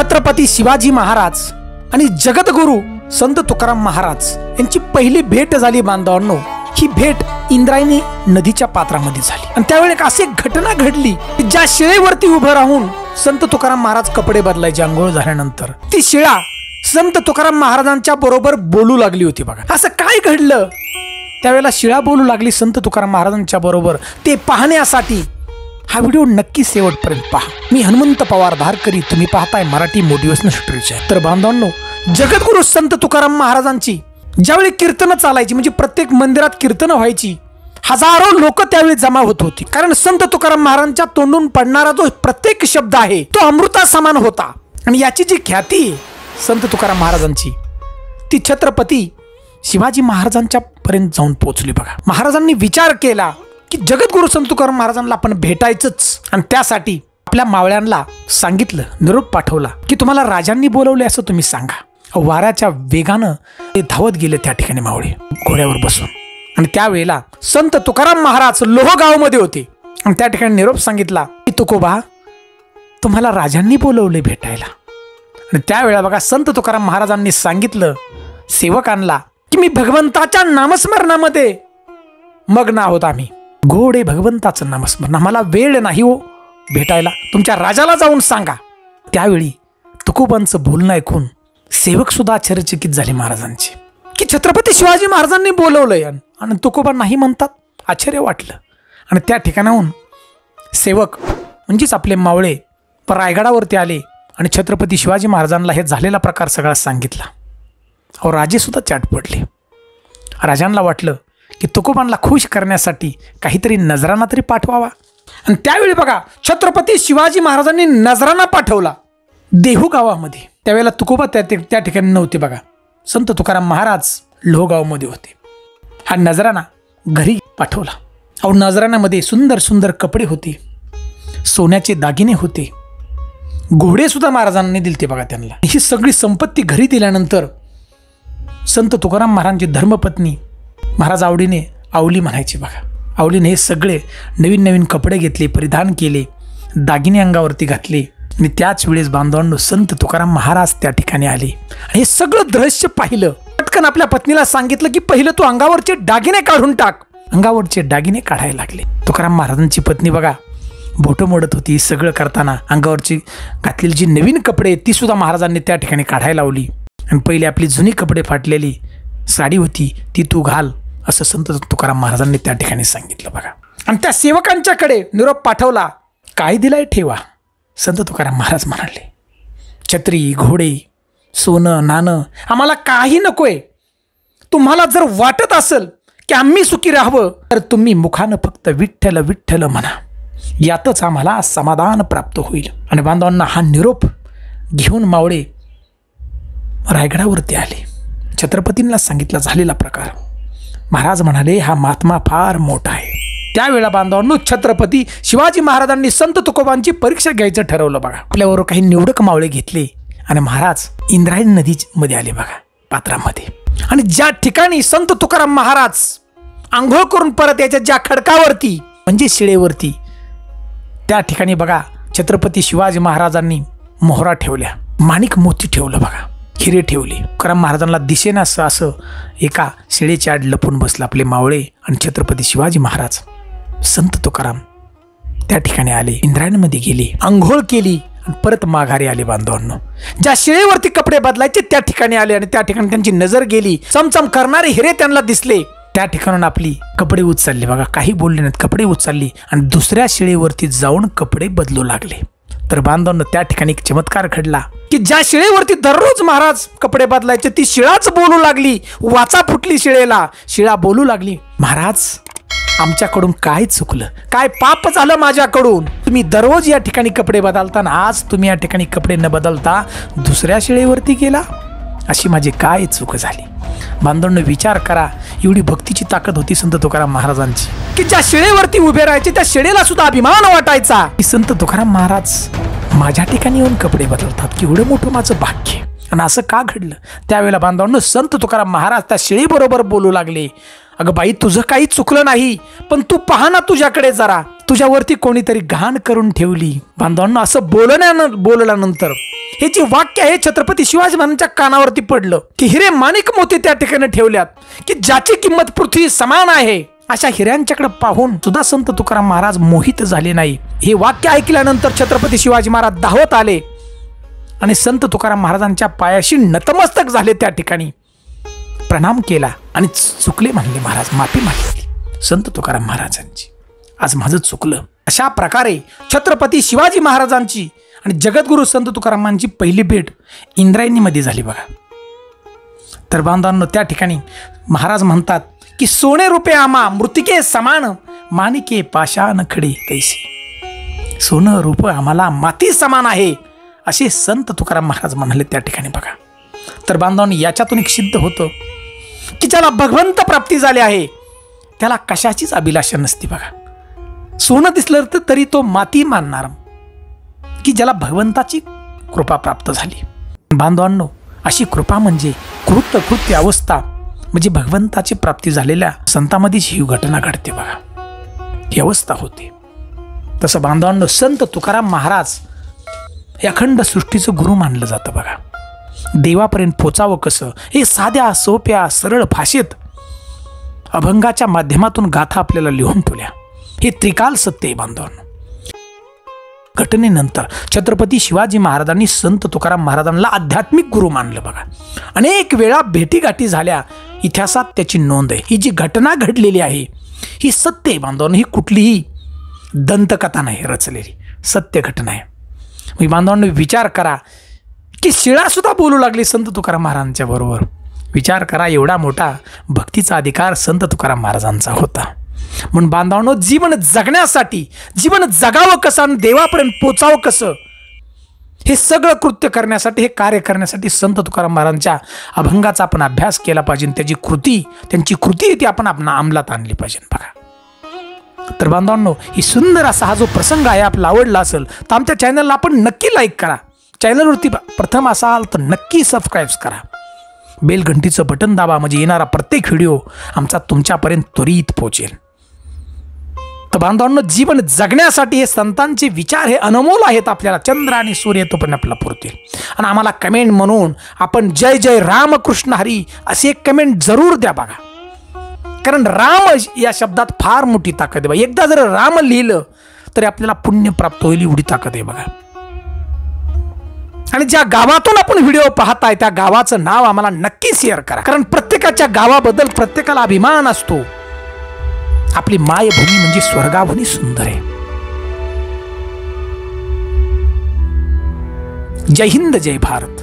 छत्रपती शिवाजी महाराज आणि जगद्गुरु संत तुकाराम महाराज यांची पहिली भेट झाली बांधवांनो। ही भेट इंद्रायणी नदीच्या पात्रामध्ये झाली आणि त्यावेळी एक अशी घटना घडली की ज्या शिळेवरती उभं राहून संत तुकाराम महाराज कपडे बदलायचे आंघोळ झाल्यानंतर, ती शिळा संत तुकाराम महाराजांच्या बरोबर बोलू लागली होती। बघा असं काय घडलं, त्यावेळेला शिळा बोलू लागली संत तुकाराम महाराजांच्या बरोबर। ते पाहण्यासाठी हा व्हिडिओ नक्की शेवटपर्यंत पहा। मी हनुमंत पवार धारकरी, तुम्ही पाहताय मराठी मोटिवेशनल स्टोरीज। तर बांधवांनो, जगद्गुरु संत तुकाराम महाराजांची ज्यावेळी कीर्तन चालायची, म्हणजे प्रत्येक मंदिरात कीर्तन व्हायची, हजारो लोक त्यावेळी जमा होत होती। कारण संत तुकाराम महाराजांच्या तोंडून पडणारा जो प्रत्येक शब्द आहे तो अमृता समान होता। आणि याची जी ख्याती आहे संत तुकाराम महाराजांची, ती छत्रपती शिवाजी महाराजांच्या पर्यंत जाऊन पोहोचली। बघा, महाराजांनी विचार केला की जगद्गुरु संत तुकाराम महाराजांना आपण भेटायचंच, आणि त्यासाठी आपल्या मावळ्यांना सांगितलं, निरोप पाठवला की तुम्हाला राजांनी बोलवले असं तुम्ही सांगा। वाऱ्याच्या वेगानं ते धावत गेले त्या ठिकाणी मावळे घोड्यावर बसून। आणि त्यावेळेला संत तुकाराम महाराज लोहगाव मध्ये होते आणि त्या ठिकाणी निरोप सांगितला की तुकोबा, तुम्हाला राजांनी बोलवले भेटायला। आणि त्यावेळेला बघा संत तुकाराम महाराजांनी सांगितलं सेवकांना की मी भगवंताच्या नामस्मरणामध्ये मग्न आहोत, आम्ही घोडे भगवंताचं नामस्मरण, आम्हाला वेळ नाही हो भेटायला, तुमच्या राजाला जाऊन सांगा। त्यावेळी तुकोबांचं बोलणं ऐकून सेवक सुद्धा आश्चर्यचकित झाले महाराजांचे की छत्रपती शिवाजी महाराजांनी बोलवलंय आणि तुकोबा नाही म्हणतात। आश्चर्य वाटलं आणि त्या ठिकाणाहून सेवक म्हणजेच आपले मावळे रायगडावरती आले आणि छत्रपती शिवाजी महाराजांना हे झालेला प्रकार सगळा सांगितला। अहो, राजे सुद्धा चाट पडले। राजांना वाटलं की तुकोबांना खुश करण्यासाठी काहीतरी नजराना तरी पाठवावा। आणि त्यावेळी बघा छत्रपती शिवाजी महाराजांनी नजराना पाठवला देहू गावामध्ये। त्यावेळेला तुकोबा त्या ठिकाणी नव्हते। बघा, संत तुकाराम महाराज लोहगावमध्ये होते। हा नजराना घरी पाठवला। अहो, नजरानामध्ये सुंदर सुंदर कपडे होते, सोन्याचे दागिने होते, घोडे सुद्धा महाराजांनी दिलते। बघा, त्यांना ही सगळी संपत्ती घरी दिल्यानंतर संत तुकाराम महाराजांची धर्मपत्नी महाराज आवली म्हणायची। बघा, आवलीने हे सगळे नवीन नवीन कपडे घेतले, परिधान केले, दागिने अंगावरती घातले। आणि त्याच वेळेस बांधवांनो संत तुकाराम महाराज त्या ठिकाणी आले आणि हे सगळं दृश्य पाहिलं। पटकन आपल्या पत्नीला सांगितलं की पहिलं तू अंगावरचे दागिने काढून टाक। अंगावरचे दागिने काढायला लागले। तुकाराम महाराजांची पत्नी बघा बोटं मोडत होती। सगळं करताना अंगावरची घातलेली जी नवीन कपडे ती सुद्धा महाराजांनी त्या ठिकाणी काढायला लावली। आणि पहिले आपली जुनी कपडे फाटलेली साडी होती ती तू घाल असं संत तुकाराम महाराजांनी त्या ठिकाणी सांगितलं। बघा, आणि त्या सेवकांच्याकडे निरोप पाठवला, काय दिलाय ठेवा। संत तुकाराम महाराज म्हणाले, छत्री, घोडे, सोनं नाणं आम्हाला काही नकोय। तुम्हाला जर वाटत असेल की आम्ही सुखी राहावं तर तुम्ही मुखानं फक्त विठ्ठल विठ्ठल म्हणा, यातच आम्हाला समाधान प्राप्त होईल। आणि बांधवांना हा निरोप घेऊन मावळे रायगडावरती आले। छत्रपतींना सांगितला झालेला प्रकार। महाराज म्हणाले, हा महात्मा फार मोठा आहे। त्यावेळेला बांधवांनो छत्रपती शिवाजी महाराजांनी संत तुकोबांची परीक्षा घ्यायचं ठरवलं। बघा, आपल्याबरोबर काही निवडक मावळे घेतले आणि महाराज इंद्रायणी नदीमध्ये आले। बघा, पात्रामध्ये। आणि ज्या ठिकाणी संत तुकाराम महाराज आंघोळ करून परत यायच्या ज्या खडकावरती म्हणजे शिळेवरती, त्या ठिकाणी बघा छत्रपती शिवाजी महाराजांनी मोहरा ठेवल्या, माणिक मोती ठेवलं, बघा हिरे ठेवले। तुकाराम महाराजांना दिसेना असं एका शिळेच्या आड लपून बसला आपले मावळे। आणि छत्रपती शिवाजी महाराज संत तुकाराम त्या ठिकाणी आले, इंद्रायणीमध्ये गेले, आंघोळ केली आणि परत माघारी आले। बांधवांनो, ज्या शिळेवरती कपडे बदलायचे त्या ठिकाणी आले आणि त्या ठिकाणी त्यांची नजर गेली, चमचम करणारे हिरे त्यांना दिसले। त्या ठिकाणून आपली कपडे उचलले। बघा, काही बोलले नाहीत, कपडे उचलली आणि दुसऱ्या शिळेवरती जाऊन कपडे बदलू लागले। तर बांधवांनो त्या ठिकाणी एक चमत्कार घडला की ज्या शिळेवरती दररोज महाराज कपडे बदलायचे ती शिळाच बोलू लागली। वाचा फुटली शिळेला, शिळा बोलू लागली, महाराज आमच्याकडून काय चुकलं, काय पाप झालं माझ्याकडून, तुम्ही दररोज या ठिकाणी कपडे बदलताना आज तुम्ही या ठिकाणी कपडे न बदलता दुसऱ्या शिळेवरती गेला, अशी माझी काय चूक झाली। बांधवांनो विचार करा, एवढी भक्तीची ताकद होती संत तुकाराम महाराजांची की ज्या शिळेवरती उभे राहायचे त्या शिळेला सुद्धा अभिमान वाटायचा की संत तुकाराम महाराज माझ्या ठिकाणी येऊन कपडे बदलतात, की एवढं मोठं माझं भाग्य। आणि असं का घडलं? त्यावेळेला बांधवांनो संत तुकाराम महाराज त्या शेळीबरोबर बोलू लागले, अगं बाई तुझं काही चुकलं नाही, पण तू पहा ना तुझ्याकडे जरा, तुझ्यावरती कोणीतरी घाण करून ठेवली. बांधवांनो असं बोलल्यानंतर हे जे वाक्य आहे छत्रपती शिवाजी महाराजांच्या कानावरती पडलं की हिरे माणिक मोती त्या ठिकाणी ठेवल्यात की ज्याची किंमत पृथ्वी समान आहे. अशा हिऱ्यांच्याकडे पाहून सुद्धा संत तुकाराम महाराज मोहित झाले नाही. हे वाक्य ऐकल्यानंतर छत्रपती शिवाजी महाराज धावत आले आणि संत तुकाराम महाराजांच्या पायाशी नतमस्तक झाले, त्या ठिकाणी प्रणाम केला आणि चुकले म्हणले महाराज, माफी मागितली संत तुकाराम महाराजांची, आज माझं चुकलं. अशा प्रकारे छत्रपती शिवाजी महाराजांची आणि जगद्गुरु संत तुकारामांची पहिली भेट इंद्रायणीमध्ये झाली बघा. तर बांधवांनो त्या ठिकाणी महाराज म्हणतात की सोने रुपये आम्हा मृतिके समान, माणिके पाषाण खडे तैसे. सोनं रूप आम्हाला माती समान आहे असे संत तुकाराम महाराज म्हणाले त्या ठिकाणी बघा. तर बांधवांनो याच्यातून एक सिद्ध होतं की ज्याला भगवंत प्राप्ती झाली आहे त्याला कशाचीच अभिलाषा नसती बघा. सोनं दिसलं तरी तो माती मानणार की ज्याला भगवंताची कृपा प्राप्त झाली. बांधवांनो अशी कृपा म्हणजे कृत्य अवस्था, म्हणजे भगवंताची प्राप्ती झालेल्या संतांमध्येच ही घटना घडते बघा, ही अवस्था होते. तसं बांधवांनो संत तुकाराम महाराज अखंड सृष्टीचं गुरु मानलं जातं बघा. देवापर्यंत पोचावं कसं हे साध्या सोप्या सरळ भाषेत अभंगाच्या माध्यमातून गाथा आपल्याला लिहून ठेवल्या. हे त्रिकाल सत्य आहे बांधवांनो. घटनेनंतर छत्रपती शिवाजी महाराजांनी संत तुकाराम महाराजांना आध्यात्मिक गुरु मानलं बघा. अनेक वेळा भेटीगाठी झाल्या, इतिहासात त्याची नोंद आहे. ही जी घटना घडलेली आहे ही सत्य आहे बांधवांनो, ही कुठलीही दंतकथा नाही रचलेली, सत्य घटना आहे. मी बांधवांनो विचार करा की शिळा सुद्धा बोलू लागली संत तुकाराम महाराजांच्या बरोबर. विचार करा एवढा मोठा भक्तीचा अधिकार संत तुकाराम महाराजांचा होता. म्हणून बांधवांनो जीवन जगण्यासाठी, जीवन जगावं कसं आणि देवापर्यंत पोचावं कसं हे सगळं कृत्य करण्यासाठी, हे कार्य करण्यासाठी संत तुकाराम महाराजांच्या अभंगाचा आपण अभ्यास केला पाहिजे. त्यांची कृती ती आपण अंमलात आणली पाहिजे बघा. तर बांधवांनो ही सुंदर असा हा जो प्रसंग आहे आपला आवडला असेल तर आमच्या चॅनलला आपण नक्की लाईक करा. चॅनलवरती प्रथम असाल तर नक्की सबस्क्राईब करा. बेल घंटीचं बटन दाबा म्हणजे येणारा प्रत्येक व्हिडिओ आमचा तुमच्यापर्यंत त्वरित पोहोचेल. तर बांधवांनो जीवन जगण्यासाठी हे संतांचे विचार हे अनमोल आहेत. आपल्याला चंद्र आणि सूर्य तो पण आपला पुरतील. आणि आम्हाला कमेंट म्हणून आपण जय जय रामकृष्ण हरी असे एक कमेंट जरूर द्या बघा. कारण राम या शब्दात फार मोठी ताकद आहे. एकदा जर राम लिहिलं तरी आपल्याला पुण्य प्राप्त होईल एवढी ताकद आहे बघा. आणि ज्या गावातून आपण व्हिडिओ पाहताय त्या गावाचं नाव आम्हाला नक्की शेअर करा. कारण प्रत्येकाच्या गावाबद्दल प्रत्येकाला अभिमान असतो. आपली मायभूमी म्हणजे स्वर्गाभूमी सुंदर आहे. जय हिंद जय भारत.